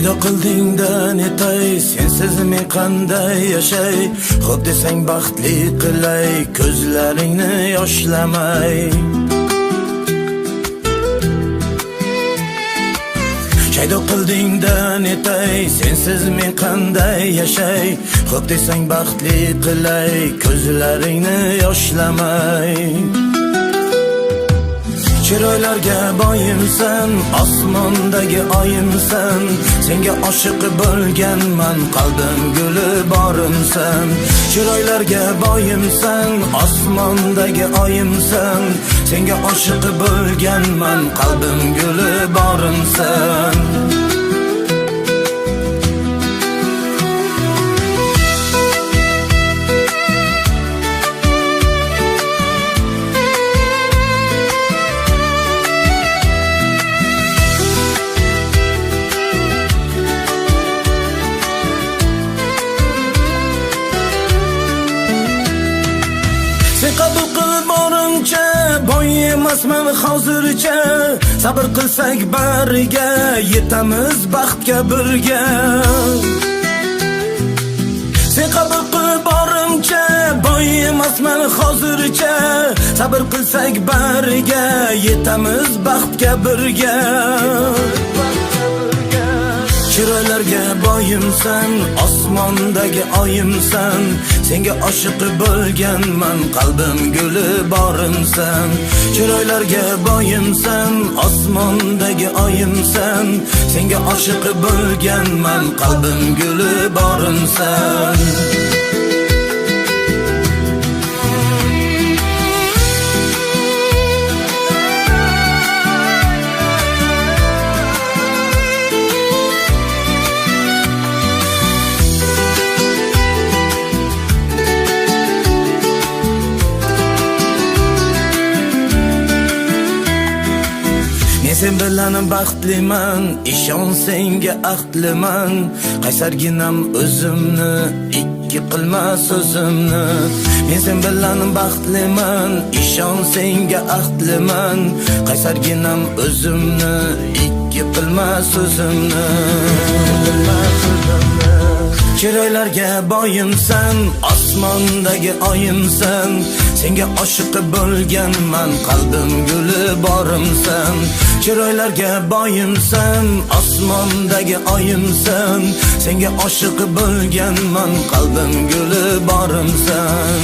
Shaydo qildingda netay, sensiz men qanday yashay? Xo'p desang baxtli qilay, ko'zlaringni yoshlamay. Shaydo qildingda netay, sensiz men qanday yashay? Xo'p desang baxtli qilay, ko'zlaringni yoshlamay. Chiroylarga boyimsan, osmondagi oyimsan, senga oshiq bo'lganman, qalbim guli borimsan. Chiroylarga boyimsan, osmondagi oyimsan, senga oshiq bo'lganman, qalbim guli borimsan. Qabul qilib borimcha, boy emasman hozircha. Sabr qilsak bariga, yetamiz baxtga birga. Sen qabul qilib borimcha, boy emasman hozircha. Sabr qilsak bariga, yetamiz baxtga birga. Chiroylarga boyimsan, osmondagi oyimsan, senga oshiq bo'lganman, qalbim guli borimsan. Chiroylarga boyimsan, osmondagi oyimsan, senga oshiq bo'lganman, qalbim guli borimsan. Sen bilan baxtliman, ishon senga ahdliman. Qaysarginam o'zimni, ikki qilma so'zimni. Men sen bilan baxtliman, ishon senga ahdliman. Qaysarginam o'zimni, ikki qilma so'zimni. Chiroylarga boyimsan, osmondagi oyimsan, senga oshiq bo'lganman, qalbim guli borimsan. Chiroylarga boyimsan, osmondagi oyimsan, senga oshiq bo'lganman, qalbim guli borimsan.